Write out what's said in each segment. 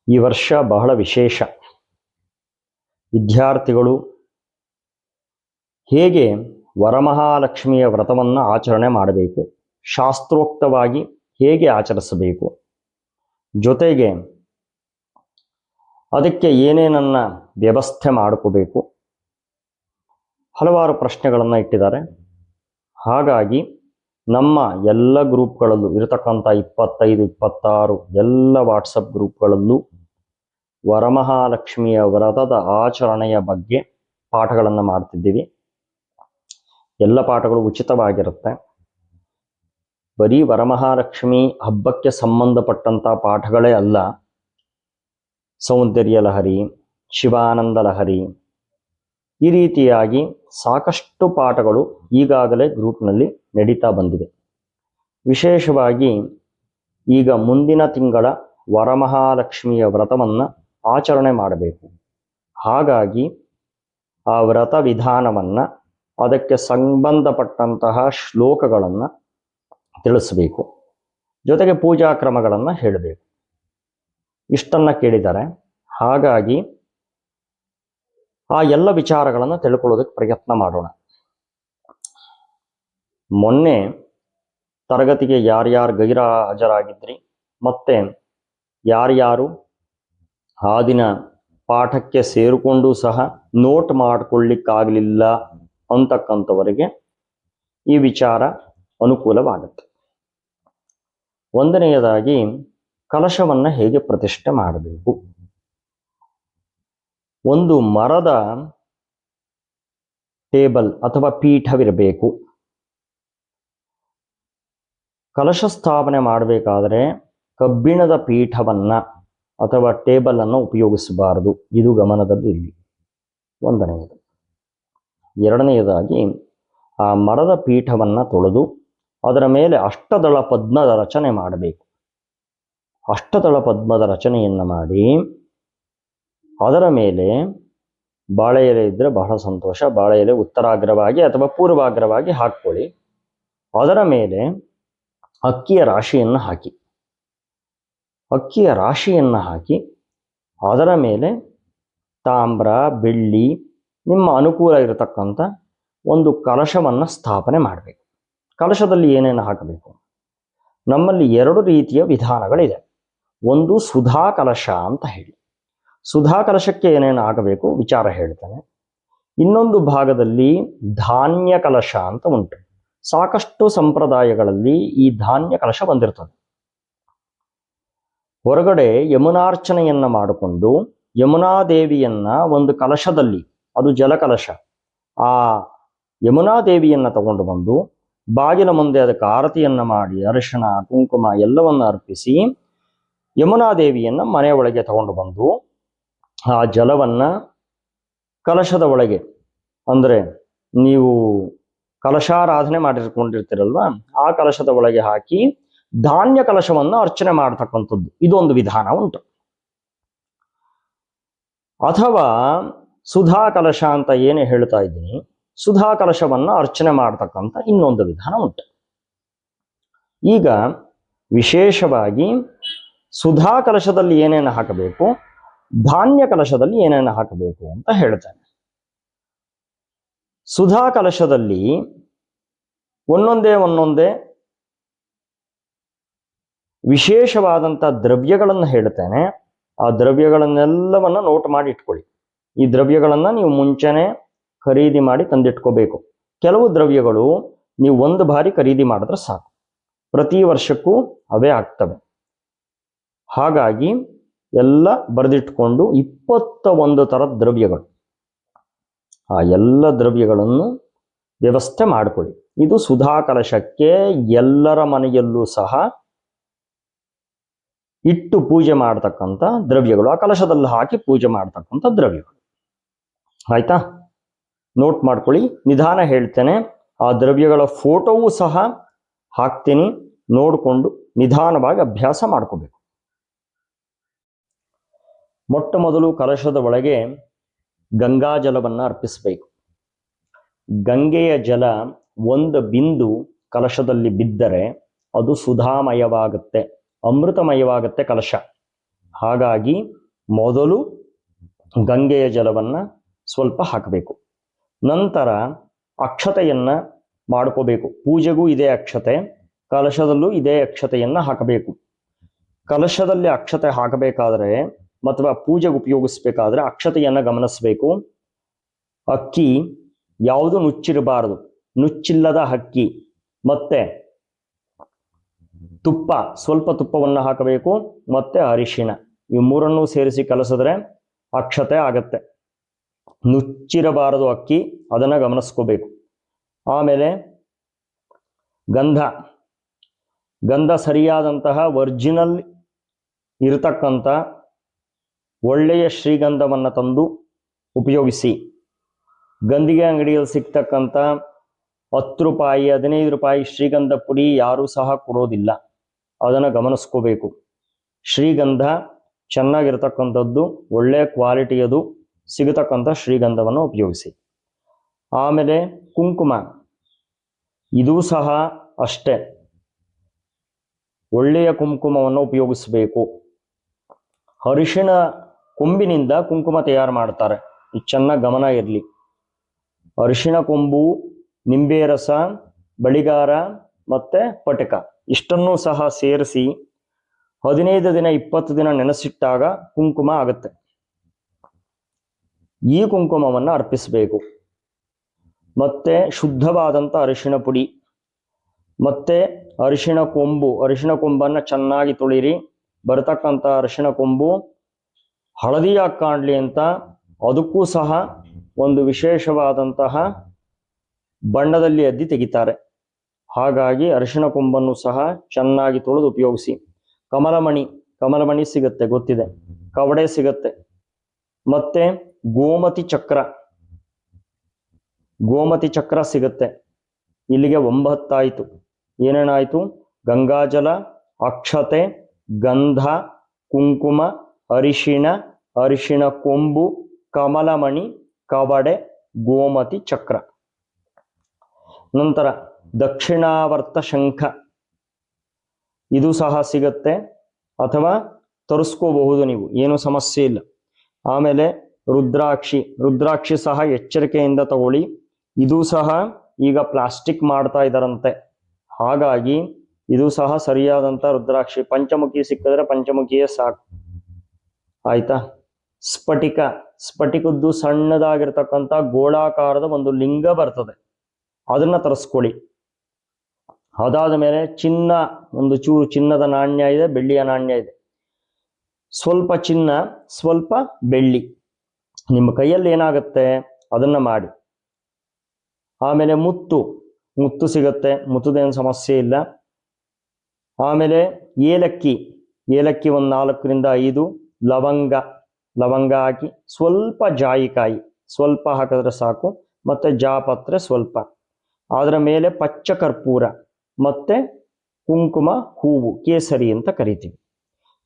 ಈ ವರ್ಷ ಬಹಳ ವಿಶೇಷ. ವಿದ್ಯಾರ್ಥಿಗಳು ಹೇಗೆ ವರಮಹಾಲಕ್ಷ್ಮಿಯ ವ್ರತವನ್ನು ಆಚರಣೆ ಮಾಡಬೇಕು, ಶಾಸ್ತ್ರೋಕ್ತವಾಗಿ ಹೇಗೆ ಆಚರಿಸಬೇಕು, ಜೊತೆಗೆ ಅದಕ್ಕೆ ಏನೇನನ್ನ ವ್ಯವಸ್ಥೆ ಮಾಡ್ಕೋಬೇಕು, ಹಲವಾರು ಪ್ರಶ್ನೆಗಳನ್ನು ಇಟ್ಟಿದ್ದಾರೆ. ಹಾಗಾಗಿ ನಮ್ಮ ಎಲ್ಲ ಗ್ರೂಪ್ಗಳಲ್ಲೂ ಇರತಕ್ಕಂಥ 25, 26 ಎಲ್ಲ ವಾಟ್ಸಪ್ ಗ್ರೂಪ್ಗಳಲ್ಲೂ ವರಮಹಾಲಕ್ಷ್ಮಿಯ ವ್ರತದ ಆಚರಣೆಯ ಬಗ್ಗೆ ಪಾಠಗಳನ್ನು ಮಾಡ್ತಿದ್ದೀವಿ. ಎಲ್ಲ ಪಾಠಗಳು ಉಚಿತವಾಗಿರುತ್ತೆ. ಬರೀ ವರಮಹಾಲಕ್ಷ್ಮಿ ಹಬ್ಬಕ್ಕೆ ಸಂಬಂಧಪಟ್ಟಂಥ ಪಾಠಗಳೇ ಅಲ್ಲ, ಸೌಂದರ್ಯ ಲಹರಿ, ಶಿವಾನಂದ ಲಹರಿ, ಈ ರೀತಿಯಾಗಿ ಸಾಕಷ್ಟು ಪಾಠಗಳು ಈಗಾಗಲೇ ಗ್ರೂಪ್ನಲ್ಲಿ ನಡೀತಾ ಬಂದಿವೆ. ವಿಶೇಷವಾಗಿ ಈಗ ಮುಂದಿನ ತಿಂಗಳ ವರಮಹಾಲಕ್ಷ್ಮಿಯ ವ್ರತವನ್ನು ಆಚರಣೆ ಮಾಡಬೇಕು. ಹಾಗಾಗಿ ಆ ವ್ರತ ವಿಧಾನವನ್ನು, ಅದಕ್ಕೆ ಸಂಬಂಧಪಟ್ಟಂತಹ ಶ್ಲೋಕಗಳನ್ನು ತಿಳಿಸಬೇಕು, ಜೊತೆಗೆ ಪೂಜಾ ಕ್ರಮಗಳನ್ನು ಹೇಳಬೇಕು. ಇಷ್ಟನ್ನು ಕೇಳಿದ್ದಾರೆ. ಹಾಗಾಗಿ ಆ ಎಲ್ಲ ವಿಚಾರಗಳನ್ನು ತಿಳ್ಕೊಳ್ಳೋದಕ್ಕೆ ಪ್ರಯತ್ನ ಮಾಡೋಣ. ಮೊನ್ನೆ ತರಗತಿಗೆ ಯಾರ್ಯಾರು ಗೈರಾಜರಾಗಿದ್ರಿ ಮತ್ತೆ ಯಾರ್ಯಾರು ಆ ದಿನ ಪಾಠಕ್ಕೆ ಸೇರಿಕೊಂಡು ಸಹ ನೋಟ್ ಮಾಡಿಕೊಳ್ಳಿಕ್ಕಾಗಲಿಲ್ಲ ಅಂತಕ್ಕಂಥವರಿಗೆ ಈ ವಿಚಾರ ಅನುಕೂಲವಾಗುತ್ತೆ. ಒಂದನೆಯದಾಗಿ ಕಲಶವನ್ನು ಹೇಗೆ ಪ್ರತಿಷ್ಠೆ ಮಾಡಬೇಕು. ಒಂದು ಮರದ ಟೇಬಲ್ ಅಥವಾ ಪೀಠವಿರಬೇಕು. ಕಲಶ ಸ್ಥಾಪನೆ ಮಾಡಬೇಕಾದರೆ ಕಬ್ಬಿಣದ ಪೀಠವನ್ನ ಅಥವಾ ಟೇಬಲ್ ಅನ್ನು ಉಪಯೋಗಿಸಬಾರದು. ಇದು ಗಮನದಲ್ಲಿ ಇರಲಿ. ಒಂದನೆಯದು. ಎರಡನೆಯದಾಗಿ ಆ ಮರದ ಪೀಠವನ್ನ ತೊಳೆದು ಅದರ ಮೇಲೆ ಅಷ್ಟದಳ ಪದ್ಮದ ರಚನೆ ಮಾಡಬೇಕು. ಅಷ್ಟದಳ ಪದ್ಮದ ರಚನೆಯನ್ನು ಮಾಡಿ ಅದರ ಮೇಲೆ ಬಾಳೆ ಎಲೆ ಇದ್ದರೆ ಬಹಳ ಸಂತೋಷ, ಬಾಳೆ ಎಲೆ ಉತ್ತರಾಗ್ರವಾಗಿ ಅಥವಾ ಪೂರ್ವಾಗ್ರವಾಗಿ ಹಾಕ್ಕೊಳ್ಳಿ. ಅದರ ಮೇಲೆ ಅಕ್ಕಿಯ ರಾಶಿಯನ್ನು ಹಾಕಿ. ಅಕ್ಕಿಯ ರಾಶಿಯನ್ನು ಹಾಕಿ ಅದರ ಮೇಲೆ ತಾಮ್ರ, ಬೆಳ್ಳಿ, ನಿಮ್ಮ ಅನುಕೂಲ ಇರತಕ್ಕಂಥ ಒಂದು ಕಲಶವನ್ನು ಸ್ಥಾಪನೆ ಮಾಡಬೇಕು. ಕಲಶದಲ್ಲಿ ಏನೇನು ಹಾಕಬೇಕು? ನಮ್ಮಲ್ಲಿ 2 ರೀತಿಯ ವಿಧಾನಗಳಿದೆ. ಒಂದು ಸುಧಾ ಕಲಶ ಅಂತ ಹೇಳಿ, ಸುಧಾ ಕಲಶಕ್ಕೆ ಏನೇನು ಆಗಬೇಕು ವಿಚಾರ ಹೇಳ್ತಾನೆ. ಇನ್ನೊಂದು ಭಾಗದಲ್ಲಿ ಧಾನ್ಯ ಕಲಶ ಅಂತ ಉಂಟು. ಸಾಕಷ್ಟು ಸಂಪ್ರದಾಯಗಳಲ್ಲಿ ಈ ಧಾನ್ಯ ಕಲಶ ಬಂದಿರ್ತದೆ. ಹೊರಗಡೆ ಯಮುನಾರ್ಚನೆಯನ್ನ ಮಾಡಿಕೊಂಡು ಯಮುನಾದೇವಿಯನ್ನ ಒಂದು ಕಲಶದಲ್ಲಿ, ಅದು ಜಲಕಲಶ, ಆ ಯಮುನಾದೇವಿಯನ್ನ ತಗೊಂಡು ಬಂದು ಬಾಗಿಲ ಮುಂದೆ ಅದಕ್ಕೆ ಆರತಿಯನ್ನ ಮಾಡಿ ಅರಿಶಿಣ, ಕುಂಕುಮ ಎಲ್ಲವನ್ನ ಅರ್ಪಿಸಿ ಯಮುನಾದೇವಿಯನ್ನ ಮನೆಯ ಒಳಗೆ ತಗೊಂಡು ಬಂದು ಆ ಜಲವನ್ನ ಕಲಶದ ಒಳಗೆ, ಅಂದರೆ ನೀವು ಕಲಶಾರಾಧನೆ ಮಾಡಿಕೊಂಡಿರ್ತೀರಲ್ವ, ಆ ಕಲಶದ ಒಳಗೆ ಹಾಕಿ ಧಾನ್ಯ ಕಲಶವನ್ನು ಅರ್ಚನೆ ಮಾಡತಕ್ಕಂಥದ್ದು ಇದೊಂದು ವಿಧಾನ ಉಂಟು. ಅಥವಾ ಸುಧಾ ಕಲಶ ಅಂತ ಏನೇ ಹೇಳ್ತಾ ಇದ್ದೀನಿ, ಸುಧಾ ಕಲಶವನ್ನು ಅರ್ಚನೆ ಮಾಡತಕ್ಕಂಥ ಇನ್ನೊಂದು ವಿಧಾನ ಉಂಟು. ಈಗ ವಿಶೇಷವಾಗಿ ಸುಧಾ ಕಲಶದಲ್ಲಿ ಏನೇನು ಹಾಕಬೇಕು, ಧಾನ್ಯ ಕಲಶದಲ್ಲಿ ಏನೇನು ಹಾಕಬೇಕು ಅಂತ ಹೇಳ್ತಾನೆ. ಸುಧಾ ಕಲಶದಲ್ಲಿ ಒಂದೊಂದೇ ವಿಶೇಷವಾದಂಥ ದ್ರವ್ಯಗಳನ್ನು ಹೇಳ್ತೇನೆ. ಆ ದ್ರವ್ಯಗಳನ್ನೆಲ್ಲವನ್ನ ನೋಟ್ ಮಾಡಿ ಇಟ್ಕೊಳ್ಳಿ. ಈ ದ್ರವ್ಯಗಳನ್ನು ನೀವು ಮುಂಚೆನೆ ಖರೀದಿ ಮಾಡಿ ತಂದಿಟ್ಕೋಬೇಕು. ಕೆಲವು ದ್ರವ್ಯಗಳು ನೀವು ಒಂದು ಬಾರಿ ಖರೀದಿ ಮಾಡಿದ್ರೆ ಸಾಕು, ಪ್ರತಿ ವರ್ಷಕ್ಕೂ ಅವೇ ಆಗ್ತವೆ. ಹಾಗಾಗಿ ಎಲ್ಲ ಬರೆದಿಟ್ಕೊಂಡು 21 ಥರದ ದ್ರವ್ಯಗಳು, ಆ ಎಲ್ಲ ದ್ರವ್ಯಗಳನ್ನು ವ್ಯವಸ್ಥೆ ಮಾಡಿಕೊಳ್ಳಿ. ಇದು ಸುಧಾ ಕಲಶಕ್ಕೆ ಎಲ್ಲರ ಮನೆಯಲ್ಲೂ ಸಹ ಇಟ್ಟು ಪೂಜೆ ಮಾಡತಕ್ಕಂಥ ದ್ರವ್ಯಗಳು, ಆ ಕಲಶದಲ್ಲಿ ಹಾಕಿ ಪೂಜೆ ಮಾಡತಕ್ಕಂಥ ದ್ರವ್ಯಗಳು. ಆಯ್ತಾ? ನೋಟ್ ಮಾಡ್ಕೊಳ್ಳಿ. ನಿಧಾನ ಹೇಳ್ತೇನೆ. ಆ ದ್ರವ್ಯಗಳ ಫೋಟೋವೂ ಸಹ ಹಾಕ್ತೀನಿ, ನೋಡಿಕೊಂಡು ನಿಧಾನವಾಗಿ ಅಭ್ಯಾಸ ಮಾಡ್ಕೋಬೇಕು. ಮೊಟ್ಟ ಮೊದಲು ಕಲಶದ ಒಳಗೆ ಗಂಗಾ ಜಲವನ್ನು ಅರ್ಪಿಸಬೇಕು. ಗಂಗೆಯ ಜಲ ಒಂದು ಬಿಂದು ಕಲಶದಲ್ಲಿ ಬಿದ್ದರೆ ಅದು ಸುಧಾಮಯವಾಗುತ್ತೆ, ಅಮೃತಮಯವಾಗುತ್ತೆ ಕಲಶ. ಹಾಗಾಗಿ ಮೊದಲು ಗಂಗೆಯ ಜಲವನ್ನು ಸ್ವಲ್ಪ ಹಾಕಬೇಕು. ನಂತರ ಅಕ್ಷತೆಯನ್ನು ಮಾಡ್ಕೋಬೇಕು. ಪೂಜೆಗೂ ಇದೇ ಅಕ್ಷತೆ, ಕಲಶದಲ್ಲೂ ಇದೇ ಅಕ್ಷತೆಯನ್ನು ಹಾಕಬೇಕು. ಕಲಶದಲ್ಲಿ ಅಕ್ಷತೆ ಹಾಕಬೇಕಾದ್ರೆ ಅಥವಾ ಪೂಜೆಗೆ ಉಪಯೋಗಿಸ್ಬೇಕಾದ್ರೆ ಅಕ್ಷತೆಯನ್ನು ಗಮನಿಸಬೇಕು. ಅಕ್ಕಿ ಯಾವುದು ನುಚ್ಚಿರಬಾರದು, ನುಚ್ಚಿಲ್ಲದ ಅಕ್ಕಿ, ಮತ್ತೆ ತುಪ್ಪ, ಸ್ವಲ್ಪ ತುಪ್ಪವನ್ನು ಹಾಕಬೇಕು, ಮತ್ತೆ ಅರಿಶಿಣ, ಈ ಮೂರನ್ನೂ ಸೇರಿಸಿ ಕಲಸಿದ್ರೆ ಅಕ್ಷತೆ ಆಗತ್ತೆ. ನುಚ್ಚಿರಬಾರದು ಅಕ್ಕಿ, ಅದನ್ನು ಗಮನಿಸ್ಕೋಬೇಕು. ಆಮೇಲೆ ಗಂಧ ಸರಿಯಾದಂತಹ ಒರಿಜಿನಲ್ ಇರತಕ್ಕಂಥ ಒಳ್ಳೆಯ ಶ್ರೀಗಂಧವನ್ನು ತಂದು ಉಪಯೋಗಿಸಿ. ಗಂಧಿಗೆ ಅಂಗಡಿಯಲ್ಲಿ ಸಿಗ್ತಕ್ಕಂಥ 10 ರೂಪಾಯಿ 15 ರೂಪಾಯಿ ಶ್ರೀಗಂಧ ಪುಡಿ ಯಾರೂ ಸಹ ಕೊಡೋದಿಲ್ಲ, ಅದನ್ನು ಗಮನಿಸ್ಕೋಬೇಕು. ಶ್ರೀಗಂಧ ಚೆನ್ನಾಗಿರ್ತಕ್ಕಂಥದ್ದು, ಒಳ್ಳೆಯ ಕ್ವಾಲಿಟಿಯದು ಸಿಗತಕ್ಕಂಥ ಶ್ರೀಗಂಧವನ್ನು ಉಪಯೋಗಿಸಿ. ಆಮೇಲೆ ಕುಂಕುಮ, ಇದೂ ಸಹ ಅಷ್ಟೇ, ಒಳ್ಳೆಯ ಕುಂಕುಮವನ್ನು ಉಪಯೋಗಿಸಬೇಕು. ಅರಿಶಿಣ ಕೊಂಬಿನಿಂದ ಕುಂಕುಮ ತಯಾರು ಮಾಡ್ತಾರೆ, ಇದು ಚೆನ್ನಾಗಿ ಗಮನ ಇರಲಿ. ಅರಿಶಿಣ ಕೊಂಬು, ನಿಂಬೆ ರಸ, ಬಳಿಗಾರ ಮತ್ತು ಪಟಕ ಇಷ್ಟನ್ನೂ ಸಹ ಸೇರಿಸಿ 15 ದಿನ 20 ದಿನ ನೆನೆಸಿಟ್ಟಾಗ ಕುಂಕುಮ ಆಗುತ್ತೆ. ಈ ಕುಂಕುಮವನ್ನು ಅರ್ಪಿಸಬೇಕು. ಮತ್ತೆ ಶುದ್ಧವಾದಂಥ ಅರಿಶಿಣ ಪುಡಿ, ಮತ್ತೆ ಅರಿಶಿಣ ಕೊಂಬನ್ನು ಚೆನ್ನಾಗಿ ತೊಳಿರಿ. ಬರತಕ್ಕಂಥ ಅರಿಶಿಣ ಕೊಂಬು ಹಳದಿಯಾಗಿ ಕಾಣಲಿ ಅಂತ ಅದಕ್ಕೂ ಸಹ ಒಂದು ವಿಶೇಷವಾದಂತಹ ಬಣ್ಣದಲ್ಲಿ ಅದ್ದಿ ತೆಗಿತಾರೆ. ಹಾಗಾಗಿ ಅರಿಶಿಣ ಕೊಂಬನ್ನು ಸಹ ಚೆನ್ನಾಗಿ ತೊಳೆದು ಉಪಯೋಗಿಸಿ. ಕಮಲಮಣಿ ಸಿಗುತ್ತೆ, ಗೊತ್ತಿದೆ. ಕವಡೆ ಸಿಗುತ್ತೆ. ಮತ್ತೆ ಗೋಮತಿ ಚಕ್ರ ಸಿಗುತ್ತೆ. ಇಲ್ಲಿಗೆ 9 ಆಯಿತು. ಏನೇನಾಯಿತು? ಗಂಗಾಜಲ, ಅಕ್ಷತೆ, ಗಂಧ, ಕುಂಕುಮ, ಅರಿಶಿಣ ಕೊಂಬು, ಕಮಲಮಣಿ, ಕವಡೆ, ಗೋಮತಿ ಚಕ್ರ. ನಂತರ ದಕ್ಷಿಣಾವರ್ತ ಶಂಖ, ಇದು ಸಹ ಸಿಗುತ್ತೆ, ಅಥವಾ ತರಿಸ್ಕೋಬಹುದು ನೀವು, ಏನು ಸಮಸ್ಯೆ ಇಲ್ಲ. ಆಮೇಲೆ ರುದ್ರಾಕ್ಷಿ ಸಹ ಎಚ್ಚರಿಕೆಯಿಂದ ತಗೊಳ್ಳಿ. ಇದು ಸಹ ಈಗ ಪ್ಲಾಸ್ಟಿಕ್ ಮಾಡ್ತಾ ಇದ್ದಾರಂತೆ, ಹಾಗಾಗಿ ಇದು ಸಹ ಸರಿಯಾದಂಥ ರುದ್ರಾಕ್ಷಿ. ಪಂಚಮುಖಿ ಸಿಕ್ಕಿದ್ರೆ ಪಂಚಮುಖಿಯೇ ಸಾಕು, ಆಯ್ತಾ? ಸ್ಫಟಿಕದ್ದು ಸಣ್ಣದಾಗಿರ್ತಕ್ಕಂಥ ಗೋಳಾಕಾರದ ಒಂದು ಲಿಂಗ ಬರ್ತದೆ, ಅದನ್ನ ತರಿಸ್ಕೊಳ್ಳಿ. ಅದಾದ ಮೇಲೆ ಒಂದು ಚೂರು ಚಿನ್ನದ ನಾಣ್ಯ ಇದೆ, ಬೆಳ್ಳಿಯ ನಾಣ್ಯ ಇದೆ. ಸ್ವಲ್ಪ ಚಿನ್ನ, ಸ್ವಲ್ಪ ಬೆಳ್ಳಿ, ನಿಮ್ಮ ಕೈಯಲ್ಲಿ ಏನಾಗುತ್ತೆ ಅದನ್ನ ಮಾಡಿ. ಆಮೇಲೆ ಮುತ್ತು ಸಿಗುತ್ತೆ, ಮುತ್ತುದೇನು ಸಮಸ್ಯೆ ಇಲ್ಲ. ಆಮೇಲೆ ಏಲಕ್ಕಿ 4 ರಿಂದ 5, ಲವಂಗ ಹಾಕಿ, ಸ್ವಲ್ಪ ಜಾಯಿಕಾಯಿ ಸ್ವಲ್ಪ ಹಾಕಿದ್ರೆ ಸಾಕು, ಮತ್ತೆ ಜಾಪತ್ರೆ ಸ್ವಲ್ಪ, ಅದರ ಮೇಲೆ ಪಚ್ಚ ಕರ್ಪೂರ, ಮತ್ತೆ ಕುಂಕುಮ ಹೂವು, ಕೇಸರಿ ಅಂತ ಕರಿತೀವಿ.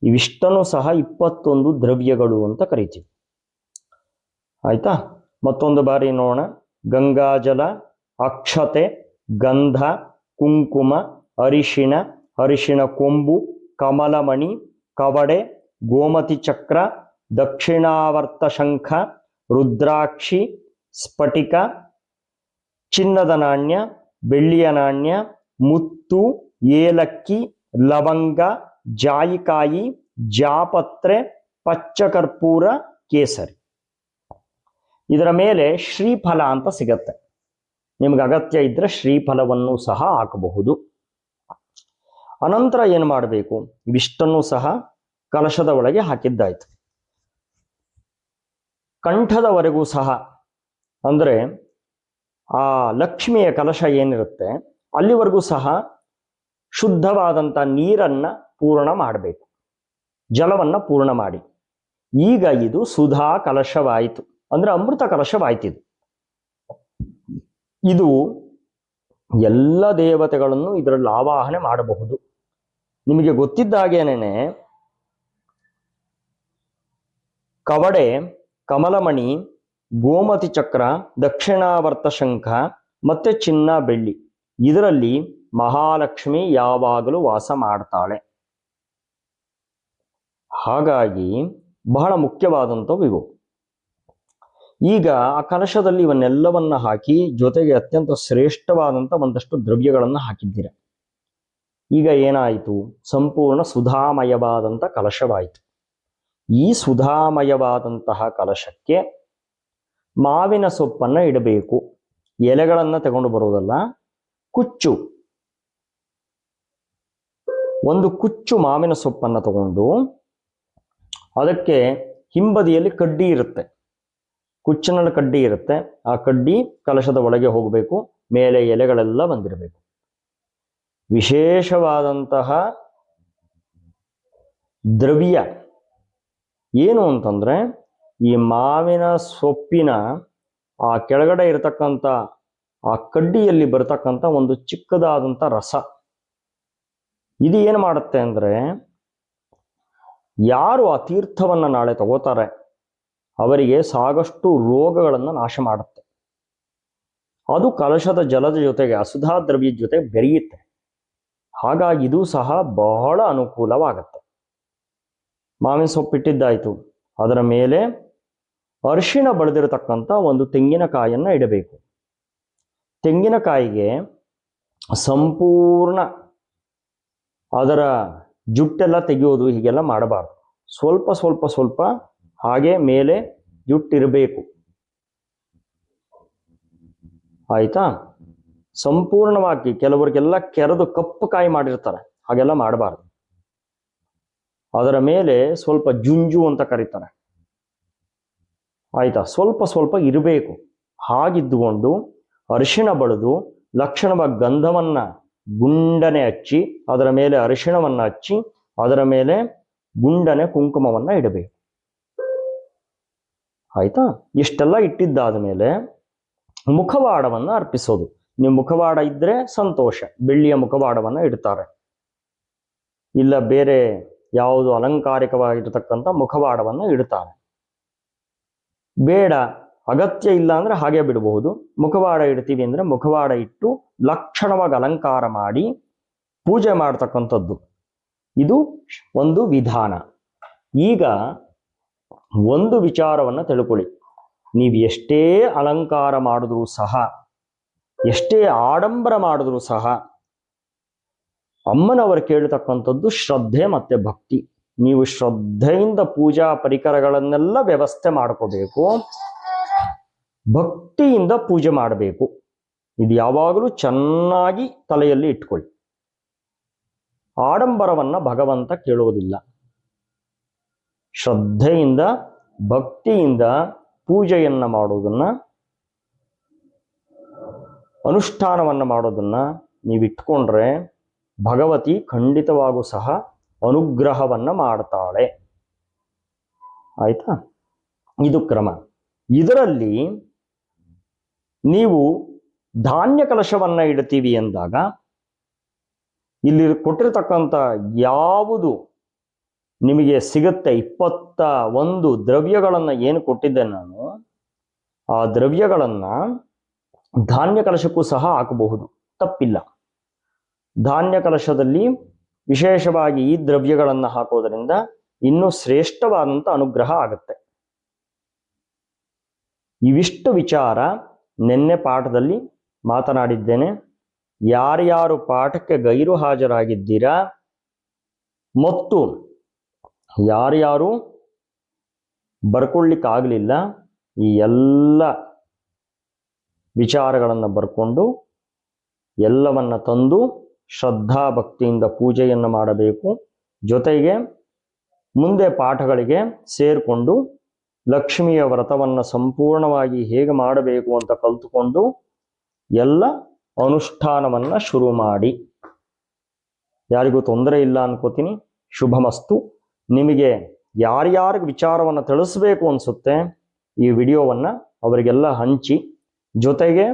ಇವಿಷ್ಟನ್ನು ಸಹ 21 ದ್ರವ್ಯಗಳು ಅಂತ ಕರಿತೀವಿ, ಆಯ್ತಾ? ಮತ್ತೊಂದು ಬಾರಿ ನೋಡೋಣ. ಗಂಗಾಜಲ, ಅಕ್ಷತೆ, ಗಂಧ, ಕುಂಕುಮ, ಅರಿಶಿಣ ಕೊಂಬು, ಕಮಲಮಣಿ, ಕವಡೆ, ಗೋಮತಿ ಚಕ್ರ, ದಕ್ಷಿಣಾವರ್ತ ಶಂಖ, ರುದ್ರಾಕ್ಷಿ, ಸ್ಫಟಿಕ, ಚಿನ್ನದ ನಾಣ್ಯ, ಬೆಳ್ಳಿಯ ನಾಣ್ಯ, ಮುತ್ತು, ಏಲಕ್ಕಿ, ಲವಂಗ, ಜಾಯಿಕಾಯಿ, ಜಾಪತ್ರೆ, ಪಚ್ಚಕರ್ಪೂರ, ಕೇಸರಿ. ಇದರ ಮೇಲೆ ಶ್ರೀಫಲ ಅಂತ ಸಿಗತ್ತೆ. ನಿಮ್ಗೆ ಅಗತ್ಯ ಇದ್ರೆ ಶ್ರೀಫಲವನ್ನು ಸಹ ಹಾಕಬಹುದು. ಅನಂತರ ಏನು ಮಾಡಬೇಕು? ಇವಿಷ್ಟನ್ನು ಸಹ ಕಲಶದ ಒಳಗೆ ಹಾಕಿದ್ದಾಯ್ತು. ಕಂಠದವರೆಗೂ ಸಹ, ಅಂದರೆ ಆ ಲಕ್ಷ್ಮಿಯ ಕಲಶ ಏನಿರುತ್ತೆ ಅಲ್ಲಿವರೆಗೂ ಸಹ ಶುದ್ಧವಾದಂಥ ನೀರನ್ನ ಪೂರ್ಣ ಮಾಡಬೇಕು, ಜಲವನ್ನ ಪೂರ್ಣ ಮಾಡಿ. ಈಗ ಇದು ಸುಧಾ ಕಲಶವಾಯಿತು, ಅಂದ್ರೆ ಅಮೃತ ಕಲಶವಾಯಿತು. ಇದು ಎಲ್ಲ ದೇವತೆಗಳನ್ನು ಇದರಲ್ಲಿ ಆವಾಹನೆ ಮಾಡಬಹುದು. ನಿಮಗೆ ಗೊತ್ತಿದ್ದ ಹಾಗೇನೇನೆ ಕವಡೆ, ಕಮಲಮಣಿ, ಗೋಮತಿ ಚಕ್ರ, ದಕ್ಷಿಣಾವರ್ತ ಶಂಖ ಮತ್ತೆ ಚಿನ್ನ ಬೆಳ್ಳಿ, ಇದರಲ್ಲಿ ಮಹಾಲಕ್ಷ್ಮಿ ಯಾವಾಗಲೂ ವಾಸ ಮಾಡ್ತಾಳೆ. ಹಾಗಾಗಿ ಬಹಳ ಮುಖ್ಯವಾದಂಥವು ಇವು. ಈಗ ಆ ಕಲಶದಲ್ಲಿ ಇವನ್ನೆಲ್ಲವನ್ನ ಹಾಕಿ ಜೊತೆಗೆ ಅತ್ಯಂತ ಶ್ರೇಷ್ಠವಾದಂಥ ಒಂದಷ್ಟು ದ್ರವ್ಯಗಳನ್ನು ಹಾಕಿದ್ದೀರ. ಈಗ ಏನಾಯಿತು? ಸಂಪೂರ್ಣ ಸುಧಾಮಯವಾದಂಥ ಕಲಶವಾಯಿತು. ಈ ಸುಧಾಮಯವಾದಂತಹ ಕಲಶಕ್ಕೆ ಮಾವಿನ ಸೊಪ್ಪನ್ನು ಇಡಬೇಕು. ಎಲೆಗಳನ್ನು ತಗೊಂಡು ಬರೋದಲ್ಲ, ಕುಚ್ಚು, ಒಂದು ಕುಚ್ಚು ಮಾವಿನ ಸೊಪ್ಪನ್ನು ತಗೊಂಡು ಅದಕ್ಕೆ ಹಿಂಬದಿಯಲ್ಲಿ ಕಡ್ಡಿ ಇರುತ್ತೆ, ಕುಚ್ಚಿನಲ್ಲಿ ಕಡ್ಡಿ ಇರುತ್ತೆ. ಆ ಕಡ್ಡಿ ಕಲಶದ ಒಳಗೆ ಹೋಗಬೇಕು, ಮೇಲೆ ಎಲೆಗಳೆಲ್ಲ ಬಂದಿರಬೇಕು. ವಿಶೇಷವಾದಂತಹ ದ್ರವ್ಯ ಏನು ಅಂತಂದ್ರೆ, ಈ ಮಾವಿನ ಸೊಪ್ಪಿನ ಆ ಕೆಳಗಡೆ ಇರತಕ್ಕಂಥ ಆ ಕಡ್ಡಿಯಲ್ಲಿ ಬರತಕ್ಕಂಥ ಒಂದು ಚಿಕ್ಕದಾದಂಥ ರಸ. ಇದು ಏನು ಮಾಡುತ್ತೆ ಅಂದ್ರೆ, ಯಾರು ಆ ತೀರ್ಥವನ್ನು ನಾಳೆ ತಗೋತಾರೆ ಅವರಿಗೆ ಸಾಕಷ್ಟು ರೋಗಗಳನ್ನು ನಾಶ ಮಾಡುತ್ತೆ. ಅದು ಕಲಶದ ಜಲದ ಜೊತೆಗೆ ಅಸುಧಾ ದ್ರವ್ಯದ ಜೊತೆ ಬೆರೆಯುತ್ತೆ. ಹಾಗಾಗಿ ಇದು ಸಹ ಬಹಳ ಅನುಕೂಲವಾಗತ್ತೆ. ಮಾವಿನ ಸೊಪ್ಪಿಟ್ಟಿದ್ದಾಯಿತು, ಅದರ ಮೇಲೆ ಅರಿಶಿಣ ಬೆಳೆದಿರತಕ್ಕಂಥ ಒಂದು ತೆಂಗಿನಕಾಯನ್ನು ಇಡಬೇಕು. ತೆಂಗಿನಕಾಯಿಗೆ ಸಂಪೂರ್ಣ ಅದರ ಜುಟ್ಟೆಲ್ಲ ತೆಗೆಯೋದು ಹೀಗೆಲ್ಲ ಮಾಡಬಾರ್ದು. ಸ್ವಲ್ಪ ಸ್ವಲ್ಪ ಸ್ವಲ್ಪ ಹಾಗೆ ಮೇಲೆ ಜುಟ್ಟಿರಬೇಕು. ಆಯ್ತಾ? ಸಂಪೂರ್ಣವಾಗಿ ಕೆಲವರಿಗೆಲ್ಲ ಕೆರೆದು ಕಪ್ಪು ಕಾಯಿ ಮಾಡಿರ್ತಾರೆ, ಹಾಗೆಲ್ಲ ಮಾಡಬಾರ್ದು. ಅದರ ಮೇಲೆ ಸ್ವಲ್ಪ ಜುಂಜು ಅಂತ ಕರೀತಾರೆ. ಆಯ್ತಾ? ಸ್ವಲ್ಪ ಸ್ವಲ್ಪ ಇರಬೇಕು. ಹಾಗಿದ್ದುಕೊಂಡು ಅರಿಶಿಣ ಬಳಿದು ಲಕ್ಷಣವಾಗಿ ಗಂಧವನ್ನ ಗುಂಡನೆ ಹಚ್ಚಿ, ಅದರ ಮೇಲೆ ಅರಿಶಿಣವನ್ನ ಹಚ್ಚಿ, ಅದರ ಮೇಲೆ ಗುಂಡನೆ ಕುಂಕುಮವನ್ನ ಇಡಬೇಕು. ಆಯ್ತಾ? ಇಷ್ಟೆಲ್ಲ ಇಟ್ಟಿದ್ದಾದ ಮೇಲೆ ಮುಖವಾಡವನ್ನು ಅರ್ಪಿಸೋದು. ನೀವು ಮುಖವಾಡ ಇದ್ರೆ ಸಂತೋಷ, ಬೆಳ್ಳಿಯ ಮುಖವಾಡವನ್ನು ಇಡ್ತಾರೆ. ಇಲ್ಲ ಬೇರೆ ಯಾವುದು ಅಲಂಕಾರಿಕವಾಗಿರತಕ್ಕಂಥ ಮುಖವಾಡವನ್ನು ಇಡ್ತಾರೆ. ಬೇಡ, ಅಗತ್ಯ ಇಲ್ಲ ಅಂದ್ರೆ ಹಾಗೆ ಬಿಡಬಹುದು. ಮುಖವಾಡ ಇಡ್ತೀವಿ ಅಂದ್ರೆ ಮುಖವಾಡ ಇಟ್ಟು ಲಕ್ಷಣವಾಗಿ ಅಲಂಕಾರ ಮಾಡಿ ಪೂಜೆ ಮಾಡ್ತಕ್ಕಂಥದ್ದು ಇದು ಒಂದು ವಿಧಾನ. ಈಗ ಒಂದು ವಿಚಾರವನ್ನು ತಿಳ್ಕೊಳ್ಳಿ. ನೀವು ಎಷ್ಟೇ ಅಲಂಕಾರ ಮಾಡಿದ್ರೂ ಸಹ, ಎಷ್ಟೇ ಆಡಂಬರ ಮಾಡಿದ್ರೂ ಸಹ, ಅಮ್ಮನವರು ಕೇಳತಕ್ಕಂಥದ್ದು ಶ್ರದ್ಧೆ ಮತ್ತೆ ಭಕ್ತಿ. ನೀವು ಶ್ರದ್ಧೆಯಿಂದ ಪೂಜಾ ಪರಿಕರಗಳನ್ನೆಲ್ಲ ವ್ಯವಸ್ಥೆ ಮಾಡ್ಕೋಬೇಕು, ಭಕ್ತಿಯಿಂದ ಪೂಜೆ ಮಾಡಬೇಕು. ಇದು ಯಾವಾಗಲೂ ಚೆನ್ನಾಗಿ ತಲೆಯಲ್ಲಿ ಇಟ್ಕೊಳ್ಳಿ. ಆಡಂಬರವನ್ನ ಭಗವಂತ ಕೇಳುವುದಿಲ್ಲ. ಶ್ರದ್ಧೆಯಿಂದ ಭಕ್ತಿಯಿಂದ ಪೂಜೆಯನ್ನ ಮಾಡೋದನ್ನ, ಅನುಷ್ಠಾನವನ್ನ ಮಾಡೋದನ್ನ ನೀವಿಟ್ಕೊಂಡ್ರೆ ಭಗವತಿ ಖಂಡಿತವಾಗೂ ಸಹ ಅನುಗ್ರಹವನ್ನ ಮಾಡ್ತಾಳೆ. ಆಯ್ತಾ? ಇದು ಕ್ರಮ. ಇದರಲ್ಲಿ ನೀವು ಧಾನ್ಯ ಕಲಶವನ್ನ ಇಡ್ತೀವಿ ಎಂದಾಗ ಇಲ್ಲಿ ಕೊಟ್ಟಿರತಕ್ಕಂಥ ಯಾವುದು ನಿಮಗೆ ಸಿಗುತ್ತೆ, 21 ದ್ರವ್ಯಗಳನ್ನ ಏನು ಕೊಟ್ಟಿದ್ದೆ ನಾನು, ಆ ದ್ರವ್ಯಗಳನ್ನ ಧಾನ್ಯ ಕಲಶಕ್ಕೂ ಸಹ ಹಾಕಬಹುದು, ತಪ್ಪಿಲ್ಲ. ಧಾನ್ಯ ಕಲಶದಲ್ಲಿ ವಿಶೇಷವಾಗಿ ಈ ದ್ರವ್ಯಗಳನ್ನು ಹಾಕೋದ್ರಿಂದ ಇನ್ನೂ ಶ್ರೇಷ್ಠವಾದಂಥ ಅನುಗ್ರಹ ಆಗುತ್ತೆ. ಇವಿಷ್ಟು ವಿಚಾರ ನಿನ್ನೆ ಪಾಠದಲ್ಲಿ ಮಾತನಾಡಿದ್ದೇನೆ. ಯಾರ್ಯಾರು ಪಾಠಕ್ಕೆ ಗೈರು ಹಾಜರಾಗಿದ್ದೀರಾ ಮತ್ತು ಯಾರ್ಯಾರು ಬರ್ಕೊಳ್ಳಿಕ್ಕಾಗಲಿಲ್ಲ, ಈ ಎಲ್ಲ ವಿಚಾರಗಳನ್ನು ಬರ್ಕೊಂಡು ಎಲ್ಲವನ್ನ ತಂದು ಶ್ರದ್ಧಾ ಭಕ್ತಿಯಿಂದ ಪೂಜೆಯನ್ನು ಮಾಡಬೇಕು. ಜೊತೆಗೆ ಮುಂದೆ ಪಾಠಗಳಿಗೆ ಸೇರಿಕೊಂಡು ಲಕ್ಷ್ಮಿಯ ವ್ರತವನ್ನು ಸಂಪೂರ್ಣವಾಗಿ ಹೇಗೆ ಮಾಡಬೇಕು ಅಂತ ಕಲಿತುಕೊಂಡು ಎಲ್ಲ ಅನುಷ್ಠಾನವನ್ನು ಶುರು ಮಾಡಿ. ಯಾರಿಗೂ ತೊಂದರೆ ಇಲ್ಲ ಅನ್ಕೋತೀನಿ. ಶುಭಮಸ್ತು. ನಿಮಗೆ ಯಾರ್ಯಾರಿಗೆ ವಿಚಾರವನ್ನು ತಿಳಿಸ್ಬೇಕು ಅನಿಸುತ್ತೆ ಈ ವಿಡಿಯೋವನ್ನು ಅವರಿಗೆಲ್ಲ ಹಂಚಿ. ಜೊತೆಗೆ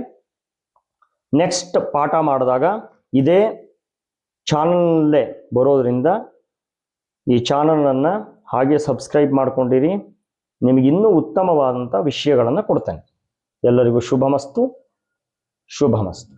ನೆಕ್ಸ್ಟ್ ಪಾಠ ಮಾಡಿದಾಗ ಇದೇ ಚಾನಲ್ಲೇ ಬರೋದ್ರಿಂದ ಈ ಚಾನಲನ್ನು ಹಾಗೆ ಸಬ್ಸ್ಕ್ರೈಬ್ ಮಾಡ್ಕೊಂಡಿರಿ. ನಿಮಗಿನ್ನೂ ಉತ್ತಮವಾದಂಥ ವಿಷಯಗಳನ್ನು ಕೊಡ್ತೇನೆ. ಎಲ್ಲರಿಗೂ ಶುಭಮಸ್ತು. ಶುಭಮಸ್ತು.